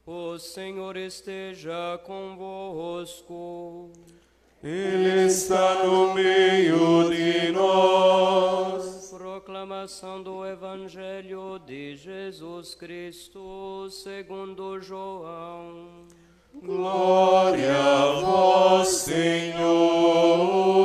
O Senhor esteja convosco. Ele está no meio de nós. Proclamação do Evangelho de Jesus Cristo segundo João. Glória a vós, Senhor.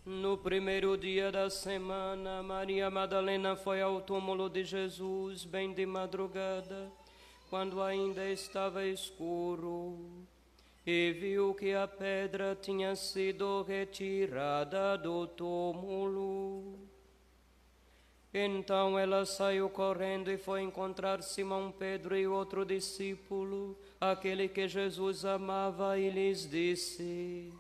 No primeiro dia da semana, Maria Madalena foi ao túmulo de Jesus, bem de madrugada, quando ainda estava escuro, e viu que a pedra tinha sido retirada do túmulo. Então ela saiu correndo e foi encontrar Simão Pedro e outro discípulo, aquele que Jesus amava, e lhes disse: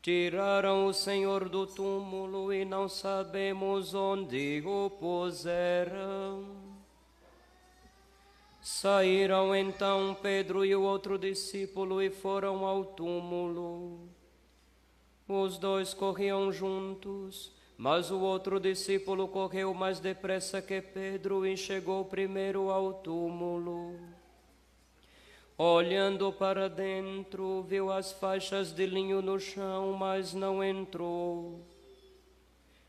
Tiraram o Senhor do túmulo e não sabemos onde o puseram. Saíram então Pedro e o outro discípulo e foram ao túmulo. Os dois corriam juntos, mas o outro discípulo correu mais depressa que Pedro e chegou primeiro ao túmulo. Olhando para dentro, viu as faixas de linho no chão, mas não entrou.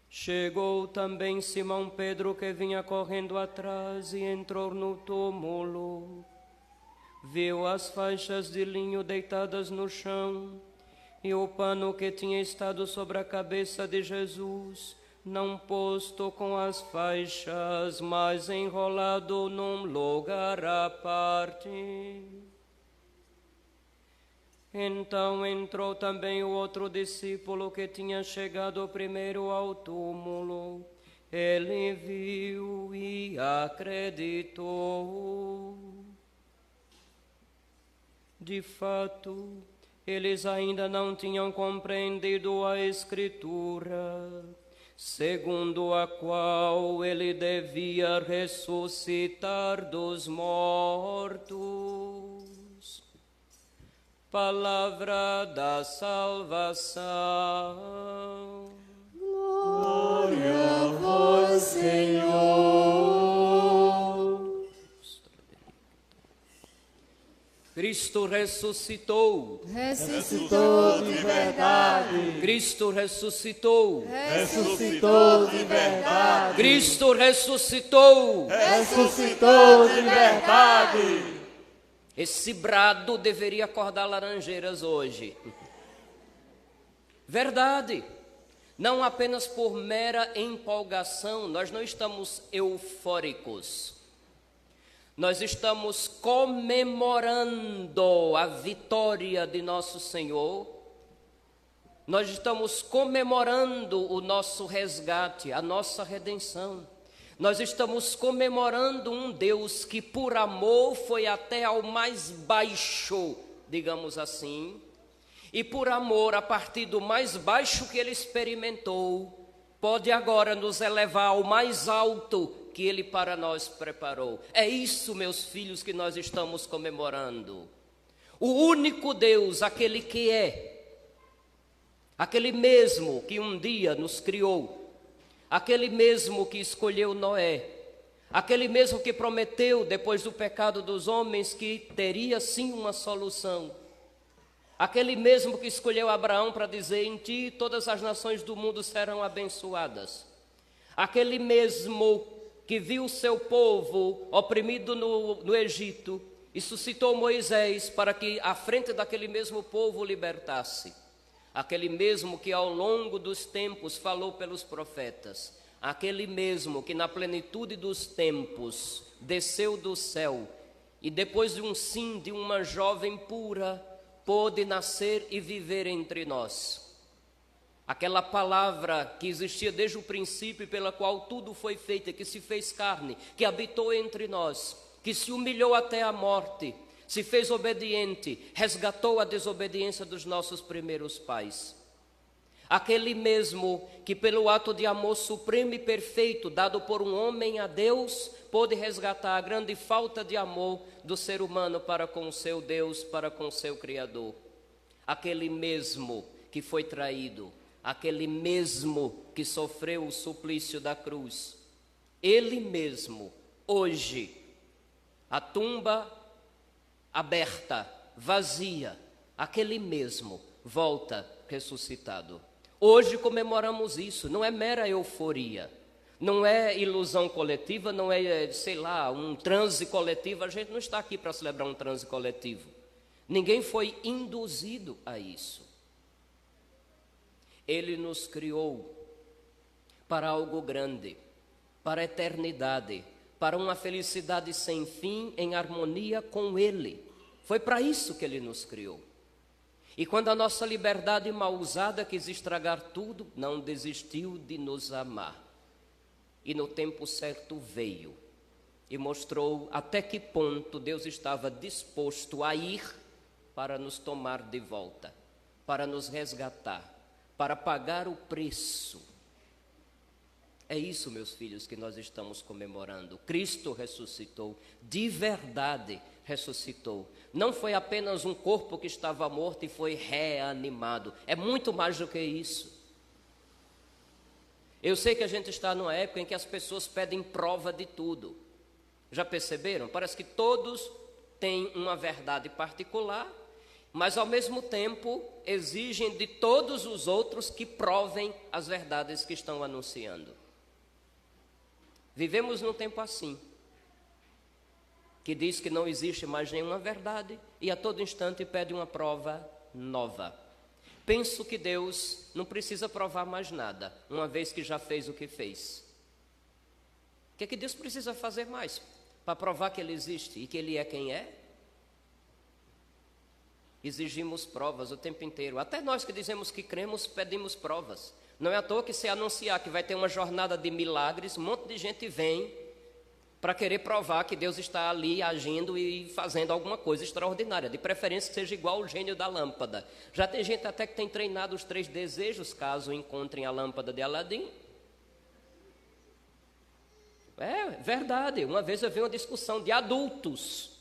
Chegou também Simão Pedro, que vinha correndo atrás, e entrou no túmulo. Viu as faixas de linho deitadas no chão, e o pano que tinha estado sobre a cabeça de Jesus, não posto com as faixas, mas enrolado num lugar à parte. Então entrou também o outro discípulo que tinha chegado primeiro ao túmulo. Ele viu e acreditou. De fato, eles ainda não tinham compreendido a Escritura, segundo a qual ele devia ressuscitar dos mortos. Palavra da salvação. Glória a vós, Senhor. Cristo ressuscitou. Ressuscitou de verdade. Cristo ressuscitou. Ressuscitou de verdade. Cristo ressuscitou. Ressuscitou de verdade. Esse brado deveria acordar laranjeiras hoje. Verdade. Não apenas por mera empolgação, nós não estamos eufóricos. Nós estamos comemorando a vitória de nosso Senhor. Nós estamos comemorando o nosso resgate, a nossa redenção. Nós estamos comemorando um Deus que por amor foi até ao mais baixo, digamos assim, e por amor, a partir do mais baixo que ele experimentou, pode agora nos elevar ao mais alto que ele para nós preparou. É isso, meus filhos, que nós estamos comemorando. O único Deus, aquele que é, aquele mesmo que um dia nos criou, aquele mesmo que escolheu Noé, aquele mesmo que prometeu, depois do pecado dos homens, que teria sim uma solução, aquele mesmo que escolheu Abraão para dizer: em ti todas as nações do mundo serão abençoadas, aquele mesmo que viu seu povo oprimido no Egito e suscitou Moisés para que à frente daquele mesmo povo o libertasse, aquele mesmo que ao longo dos tempos falou pelos profetas, aquele mesmo que na plenitude dos tempos desceu do céu e depois de um sim de uma jovem pura pôde nascer e viver entre nós. Aquela palavra que existia desde o princípio, pela qual tudo foi feito, que se fez carne, que habitou entre nós, que se humilhou até a morte, se fez obediente, resgatou a desobediência dos nossos primeiros pais. Aquele mesmo que pelo ato de amor supremo e perfeito, dado por um homem a Deus, pôde resgatar a grande falta de amor do ser humano para com o seu Deus, para com o seu Criador. aquele mesmo que foi traído, aquele mesmo que sofreu o suplício da cruz, ele mesmo, hoje, a tumba aberta, vazia, aquele mesmo volta ressuscitado. Hoje comemoramos isso, não é mera euforia, não é ilusão coletiva, não é, sei lá, um transe coletivo. A gente não está aqui para celebrar um transe coletivo. Ninguém foi induzido a isso. Ele nos criou para algo grande, para a eternidade, para uma felicidade sem fim em harmonia com Ele. Foi para isso que Ele nos criou. E quando a nossa liberdade mal usada quis estragar tudo, não desistiu de nos amar. E no tempo certo veio e mostrou até que ponto Deus estava disposto a ir para nos tomar de volta, para nos resgatar, para pagar o preço. É isso, meus filhos, que nós estamos comemorando. Cristo ressuscitou, de verdade ressuscitou. Não foi apenas um corpo que estava morto e foi reanimado. É muito mais do que isso. Eu sei que a gente está numa época em que as pessoas pedem prova de tudo. Já perceberam? Parece que todos têm uma verdade particular, mas ao mesmo tempo exigem de todos os outros que provem as verdades que estão anunciando. Vivemos num tempo assim, que diz que não existe mais nenhuma verdade e a todo instante pede uma prova nova. Penso que Deus não precisa provar mais nada, uma vez que já fez o que fez. O que é que Deus precisa fazer mais para provar que Ele existe e que Ele é quem é? Exigimos provas o tempo inteiro. Até nós que dizemos que cremos, pedimos provas. Não é à toa que se anunciar que vai ter uma jornada de milagres, um monte de gente vem para querer provar que Deus está ali agindo e fazendo alguma coisa extraordinária, de preferência que seja igual o gênio da lâmpada. Já tem gente até que tem treinado os 3 desejos, caso encontrem a lâmpada de Aladim. É verdade, uma vez eu vi uma discussão de adultos,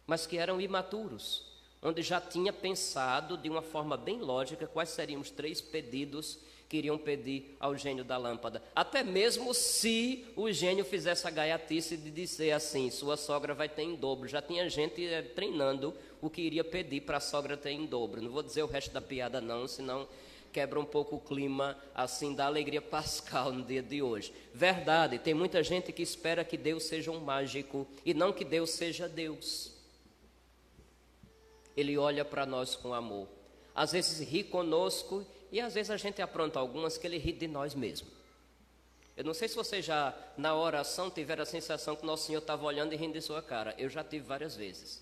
mas que eram imaturos, onde já tinha pensado de uma forma bem lógica quais seriam os 3 pedidos que iriam pedir ao gênio da lâmpada. Até mesmo se o gênio fizesse a gaiatice de dizer assim, sua sogra vai ter em dobro. Já tinha gente treinando o que iria pedir para a sogra ter em dobro. Não vou dizer o resto da piada não, senão quebra um pouco o clima assim da alegria pascal no dia de hoje. Verdade, tem muita gente que espera que Deus seja um mágico e não que Deus seja Deus. Ele olha para nós com amor. Às vezes ri conosco e às vezes a gente apronta algumas que Ele ri de nós mesmos. Eu não sei se você já, na oração, tiver a sensação que Nosso Senhor estava olhando e rindo de sua cara. Eu já tive várias vezes.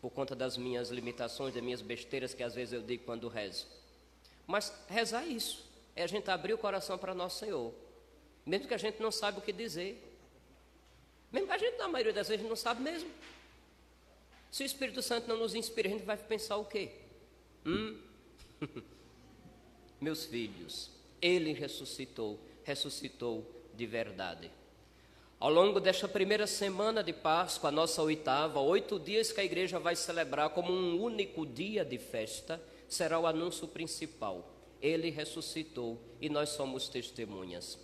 Por conta das minhas limitações, das minhas besteiras que às vezes eu digo quando rezo. Mas rezar é isso. É a gente abrir o coração para Nosso Senhor. Mesmo que a gente não saiba o que dizer. Mesmo que a gente, na maioria das vezes, não sabe mesmo. Se o Espírito Santo não nos inspira, a gente vai pensar o quê? Meus filhos, Ele ressuscitou de verdade. Ao longo desta primeira semana de Páscoa, a nossa 8ª, 8 dias que a igreja vai celebrar como um único dia de festa, será o anúncio principal. Ele ressuscitou e nós somos testemunhas.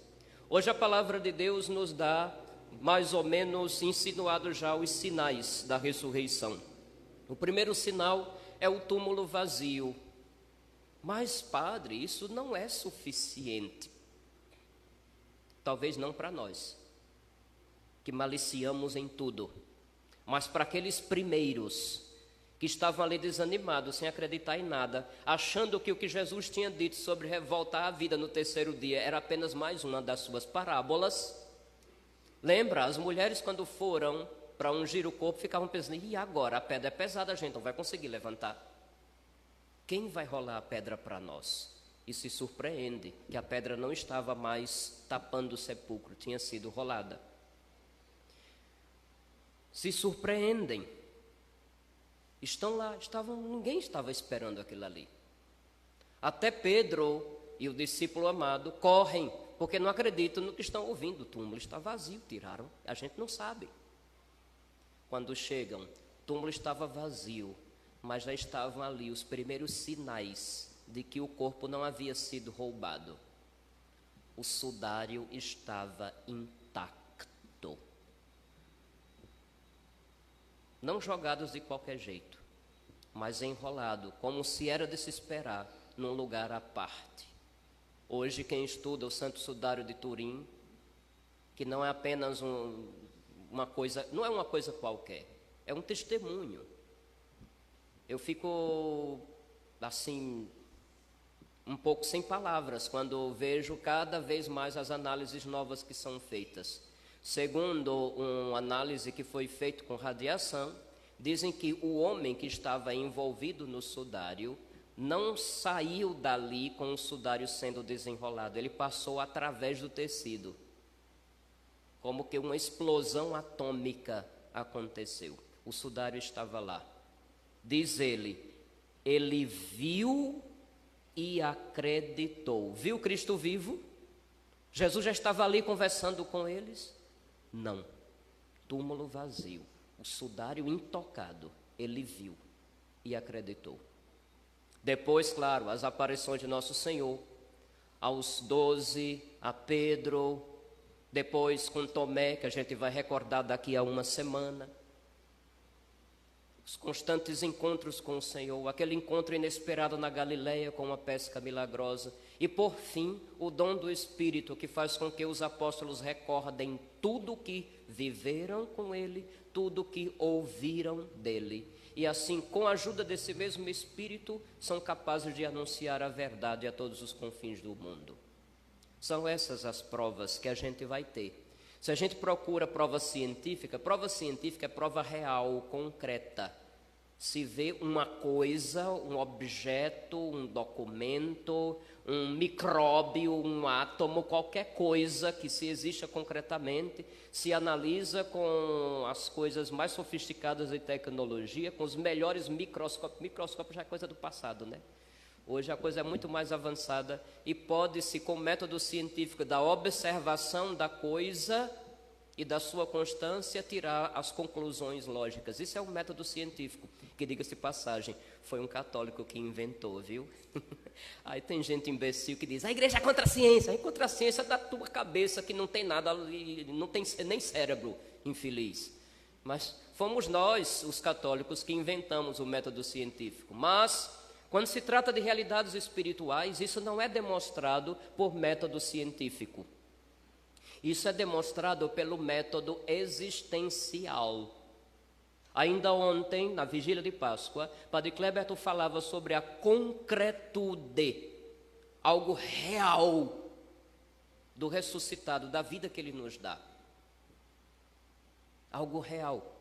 Hoje a palavra de Deus nos dá mais ou menos insinuado já os sinais da ressurreição. O primeiro sinal é o túmulo vazio. Mas, padre, isso não é suficiente. Talvez não para nós, que maliciamos em tudo. Mas para aqueles primeiros que estavam ali desanimados, sem acreditar em nada, achando que o que Jesus tinha dito sobre voltar à vida no 3º dia era apenas mais uma das suas parábolas. Lembra, as mulheres quando foram para ungir o corpo ficavam pensando, e agora? A pedra é pesada, a gente não vai conseguir levantar. Quem vai rolar a pedra para nós? E se surpreende que a pedra não estava mais tapando o sepulcro, tinha sido rolada. Se surpreendem. Estão lá, ninguém estava esperando aquilo ali. Até Pedro e o discípulo amado correm, porque não acreditam no que estão ouvindo. O túmulo está vazio, tiraram, a gente não sabe. Quando chegam, o túmulo estava vazio, mas já estavam ali os primeiros sinais de que o corpo não havia sido roubado. O sudário estava intacto. Não jogados de qualquer jeito, mas enrolado, como se era de se esperar, num lugar à parte. Hoje, quem estuda o Santo Sudário de Turim, que não é apenas uma coisa, não é uma coisa qualquer, é um testemunho. Eu fico, assim, um pouco sem palavras quando vejo cada vez mais as análises novas que são feitas. Segundo uma análise que foi feita com radiação, dizem que o homem que estava envolvido no sudário não saiu dali com o sudário sendo desenrolado, ele passou através do tecido. Como que uma explosão atômica aconteceu. O sudário estava lá. Diz ele viu e acreditou. Viu Cristo vivo? Jesus já estava ali conversando com eles? Não. Túmulo vazio, o sudário intocado. Ele viu e acreditou. Depois, claro, as aparições de Nosso Senhor, aos 12, a Pedro, depois com Tomé, que a gente vai recordar daqui a uma semana. Os constantes encontros com o Senhor, aquele encontro inesperado na Galileia com uma pesca milagrosa. E por fim, o dom do Espírito, que faz com que os apóstolos recordem tudo o que viveram com Ele, tudo o que ouviram dEle. E assim, com a ajuda desse mesmo Espírito, são capazes de anunciar a verdade a todos os confins do mundo. São essas as provas que a gente vai ter. Se a gente procura prova científica é prova real, concreta. Se vê uma coisa, um objeto, um documento, um micróbio, um átomo, qualquer coisa que se exista concretamente, se analisa com as coisas mais sofisticadas de tecnologia, com os melhores microscópios. Microscópio já é coisa do passado, né? Hoje a coisa é muito mais avançada e pode-se, com o método científico da observação da coisa e da sua constância, tirar as conclusões lógicas. Isso é um método científico, que, diga-se de passagem, foi um católico que inventou, viu? Aí tem gente imbecil que diz, a igreja é contra a ciência. É contra a ciência da tua cabeça, que não tem nada ali, não tem nem cérebro, infeliz. Mas fomos nós, os católicos, que inventamos o método científico. Mas quando se trata de realidades espirituais, isso não é demonstrado por método científico. Isso é demonstrado pelo método existencial. Ainda ontem, na vigília de Páscoa, Padre Kleberto falava sobre a concretude, algo real do ressuscitado, da vida que Ele nos dá. Algo real.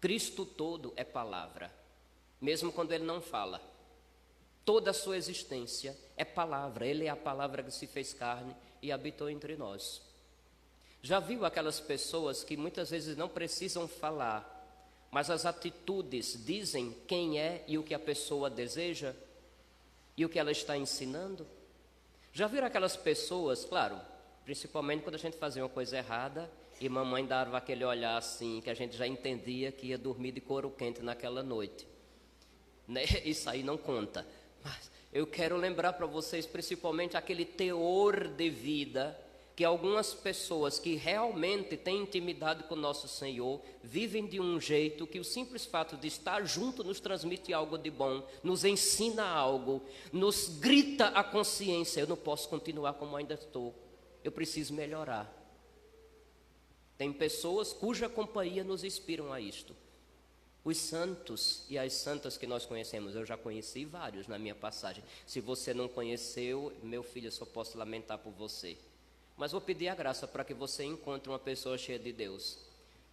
Cristo todo é palavra. Mesmo quando Ele não fala, toda a sua existência é palavra. Ele é a palavra que se fez carne e habitou entre nós. Já viu aquelas pessoas que muitas vezes não precisam falar, mas as atitudes dizem quem é e o que a pessoa deseja e o que ela está ensinando? Já viram aquelas pessoas, claro, principalmente quando a gente fazia uma coisa errada e mamãe dava aquele olhar assim, que a gente já entendia que ia dormir de couro quente naquela noite. Isso aí não conta. Mas eu quero lembrar para vocês principalmente aquele teor de vida que algumas pessoas que realmente têm intimidade com nosso Senhor vivem de um jeito que o simples fato de estar junto nos transmite algo de bom, nos ensina algo, nos grita a consciência, eu não posso continuar como ainda estou, eu preciso melhorar. Tem pessoas cuja companhia nos inspiram a isto. Os santos e as santas que nós conhecemos, eu já conheci vários na minha passagem. Se você não conheceu, meu filho, eu só posso lamentar por você. Mas vou pedir a graça para que você encontre uma pessoa cheia de Deus.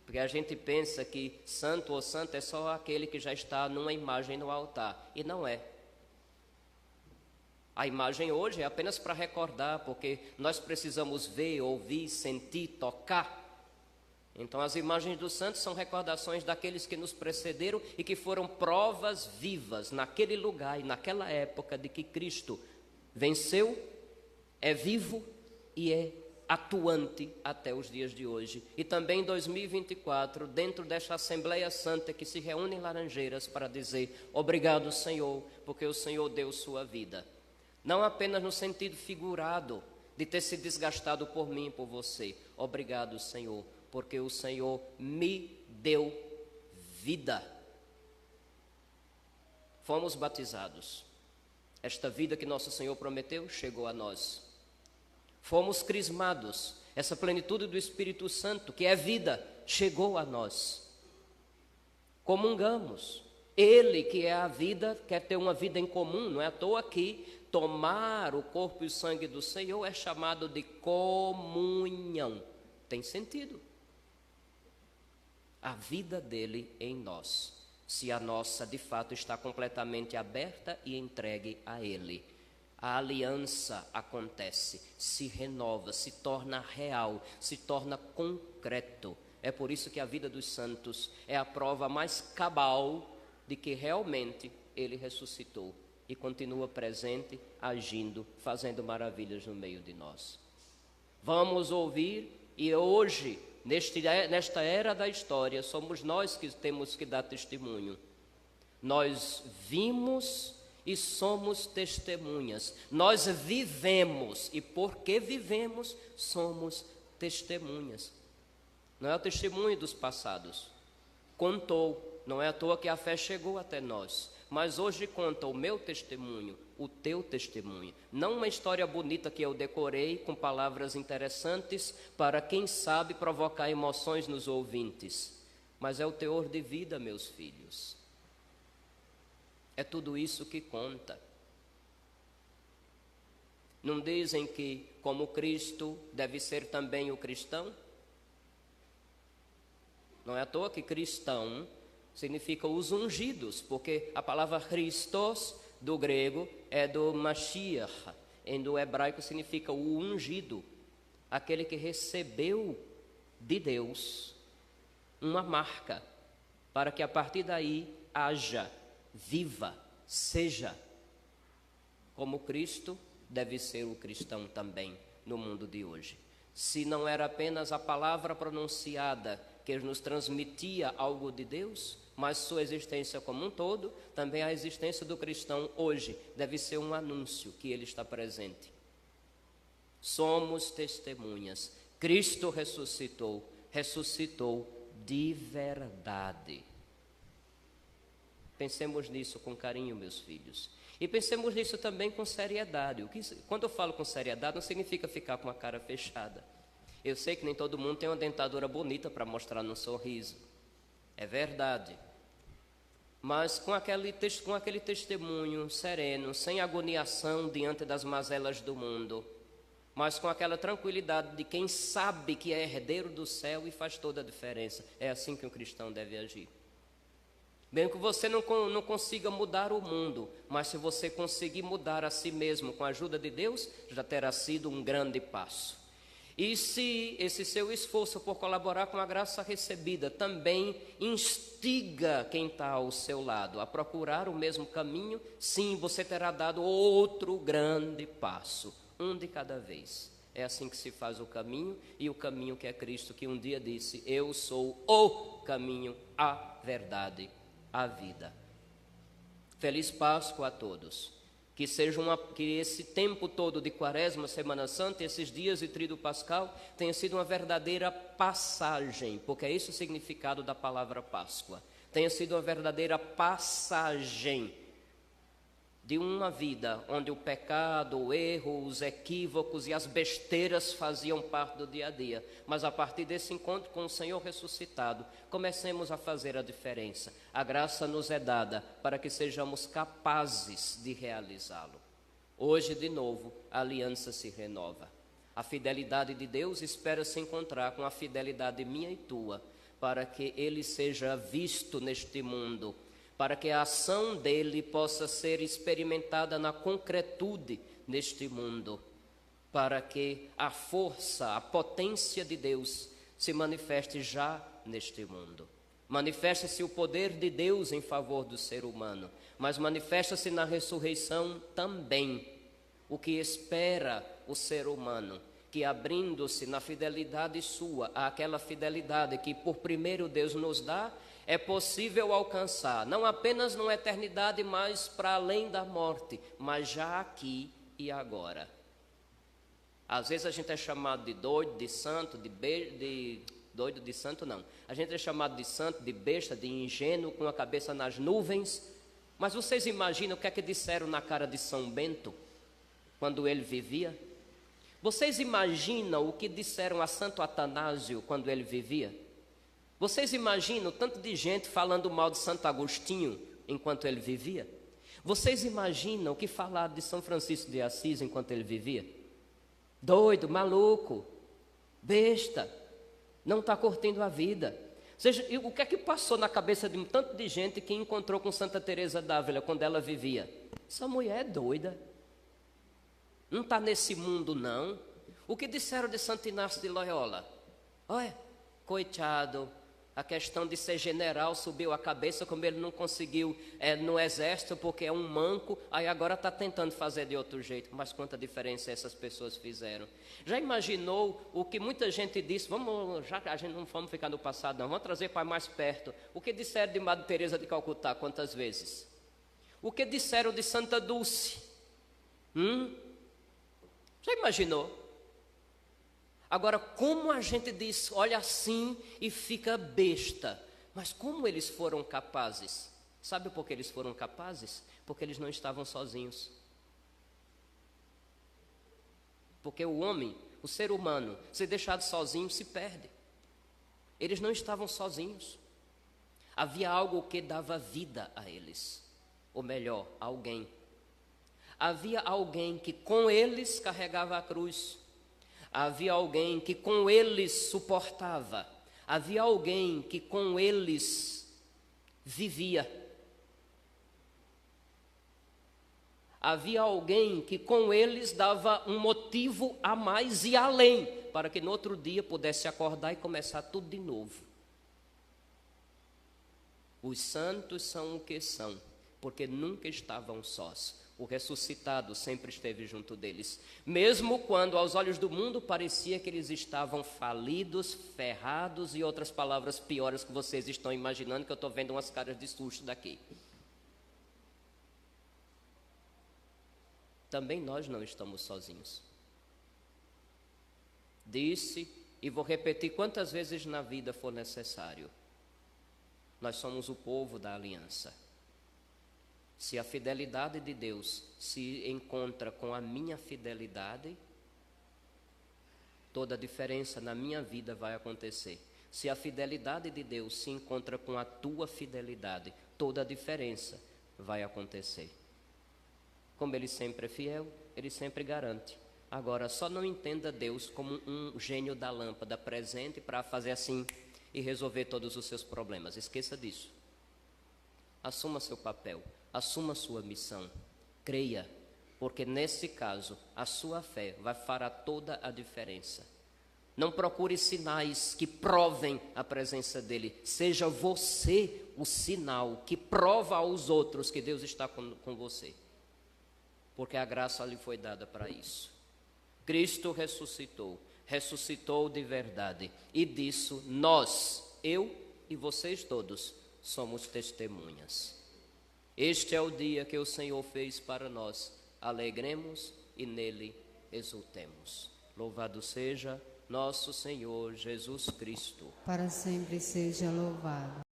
Porque a gente pensa que santo ou santa é só aquele que já está numa imagem no altar. E não é. A imagem hoje é apenas para recordar, porque nós precisamos ver, ouvir, sentir, tocar. Então as imagens dos santos são recordações daqueles que nos precederam e que foram provas vivas naquele lugar e naquela época de que Cristo venceu, é vivo e é atuante até os dias de hoje. E também em 2024, dentro desta Assembleia Santa que se reúne em Laranjeiras para dizer obrigado, Senhor, porque o Senhor deu sua vida. Não apenas no sentido figurado de ter se desgastado por mim e por você. Obrigado, Senhor, porque o Senhor me deu vida. Fomos batizados. Esta vida que nosso Senhor prometeu chegou a nós. Fomos crismados, essa plenitude do Espírito Santo, que é vida, chegou a nós. Comungamos. Ele, que é a vida, quer ter uma vida em comum. Não é à toa que tomar o corpo e o sangue do Senhor é chamado de comunhão. Tem sentido. A vida dele em nós, se a nossa de fato está completamente aberta e entregue a ele. A aliança acontece, se renova, se torna real, se torna concreto. É por isso que a vida dos santos é a prova mais cabal de que realmente ele ressuscitou e continua presente, agindo, fazendo maravilhas no meio de nós. Vamos ouvir, e hoje, nesta era da história, somos nós que temos que dar testemunho. Nós vimos e somos testemunhas. Nós vivemos e porque vivemos, somos testemunhas. Não é o testemunho dos passados. Contou, não é à toa que a fé chegou até nós. Mas hoje conta o meu testemunho, o teu testemunho. Não uma história bonita que eu decorei com palavras interessantes para, quem sabe, provocar emoções nos ouvintes. Mas é o teor de vida, meus filhos. É tudo isso que conta. Não dizem que, como Cristo, deve ser também o cristão? Não é à toa que cristão significa os ungidos, porque a palavra Christos, do grego, é do Mashiach, e do hebraico significa o ungido, aquele que recebeu de Deus uma marca, para que a partir daí haja, viva, seja. Como Cristo, deve ser o cristão também no mundo de hoje. Se não era apenas a palavra pronunciada que nos transmitia algo de Deus, mas sua existência como um todo, também a existência do cristão hoje deve ser um anúncio que ele está presente. Somos testemunhas. Cristo ressuscitou, ressuscitou de verdade. Pensemos nisso com carinho, meus filhos. E pensemos nisso também com seriedade. Quando eu falo com seriedade, não significa ficar com a cara fechada. Eu sei que nem todo mundo tem uma dentadura bonita para mostrar no sorriso. É verdade. Mas com aquele testemunho sereno, sem agoniação diante das mazelas do mundo, mas com aquela tranquilidade de quem sabe que é herdeiro do céu e faz toda a diferença. É assim que um cristão deve agir. Mesmo que você não consiga mudar o mundo, mas se você conseguir mudar a si mesmo com a ajuda de Deus, já terá sido um grande passo. E se esse seu esforço por colaborar com a graça recebida também instiga quem está ao seu lado a procurar o mesmo caminho, sim, você terá dado outro grande passo, um de cada vez. É assim que se faz o caminho, e o caminho que é Cristo, que um dia disse: eu sou o caminho, a verdade, a vida. Feliz Páscoa a todos. Que esse tempo todo de Quaresma, Semana Santa, esses dias de Tríduo Pascal, tenha sido uma verdadeira passagem, porque é esse o significado da palavra Páscoa. Tenha sido uma verdadeira passagem de uma vida onde o pecado, o erro, os equívocos e as besteiras faziam parte do dia a dia. Mas a partir desse encontro com o Senhor ressuscitado, comecemos a fazer a diferença. A graça nos é dada para que sejamos capazes de realizá-lo. Hoje, de novo, a aliança se renova. A fidelidade de Deus espera se encontrar com a fidelidade minha e tua, para que Ele seja visto neste mundo, para que a ação dele possa ser experimentada na concretude neste mundo, para que a força, a potência de Deus se manifeste já neste mundo. Manifesta-se o poder de Deus em favor do ser humano, mas manifesta-se na ressurreição também o que espera o ser humano, que abrindo-se na fidelidade sua, àquela fidelidade que por primeiro Deus nos dá, é possível alcançar, não apenas numa eternidade, mas para além da morte, mas já aqui e agora. Às vezes a gente é chamado de doido, de santo, doido de santo não. A gente é chamado de santo, de besta, de ingênuo, com a cabeça nas nuvens. Mas vocês imaginam o que é que disseram na cara de São Bento, quando ele vivia? Vocês imaginam o que disseram a Santo Atanásio quando ele vivia? Vocês imaginam o tanto de gente falando mal de Santo Agostinho enquanto ele vivia? Vocês imaginam o que falaram de São Francisco de Assis enquanto ele vivia? Doido, maluco, besta, não está curtindo a vida. Ou seja, o que é que passou na cabeça de um tanto de gente que encontrou com Santa Teresa d'Ávila quando ela vivia? Essa mulher é doida. Não está nesse mundo, não. O que disseram de Santo Inácio de Loyola? Olha, coitado, a questão de ser general subiu a cabeça, como ele não conseguiu no exército, porque é um manco, aí agora está tentando fazer de outro jeito. Mas quanta diferença essas pessoas fizeram. Já imaginou o que muita gente disse? Já que a gente não vamos ficar no passado, não, vamos trazer para mais perto. O que disseram de Madre Teresa de Calcutá, quantas vezes? O que disseram de Santa Dulce? Já imaginou? Agora, como a gente diz, olha assim e fica besta. Mas como eles foram capazes? Sabe por que eles foram capazes? Porque eles não estavam sozinhos. Porque o homem, o ser humano, se deixado sozinho, se perde. Eles não estavam sozinhos. Havia algo que dava vida a eles. Ou melhor, alguém. Havia alguém que com eles carregava a cruz. Havia alguém que com eles suportava. Havia alguém que com eles vivia. Havia alguém que com eles dava um motivo a mais e além, para que no outro dia pudesse acordar e começar tudo de novo. Os santos são o que são, porque nunca estavam sós. O ressuscitado sempre esteve junto deles, mesmo quando aos olhos do mundo parecia que eles estavam falidos, ferrados e outras palavras piores que vocês estão imaginando, que eu estou vendo umas caras de susto daqui. Também nós não estamos sozinhos. Disse, e vou repetir quantas vezes na vida for necessário, nós somos o povo da aliança. Se a fidelidade de Deus se encontra com a minha fidelidade, toda a diferença na minha vida vai acontecer. Se a fidelidade de Deus se encontra com a tua fidelidade, toda a diferença vai acontecer. Como Ele sempre é fiel, Ele sempre garante. Agora, só não entenda Deus como um gênio da lâmpada presente para fazer assim e resolver todos os seus problemas. Esqueça disso. Assuma seu papel. Assuma sua missão, creia, porque nesse caso a sua fé vai fará toda a diferença. Não procure sinais que provem a presença dele, seja você o sinal que prova aos outros que Deus está com você, porque a graça lhe foi dada para isso. Cristo ressuscitou de verdade, e disso nós, eu e vocês todos, somos testemunhas. Este é o dia que o Senhor fez para nós. Alegremos e nele exultemos. Louvado seja nosso Senhor Jesus Cristo. Para sempre seja louvado.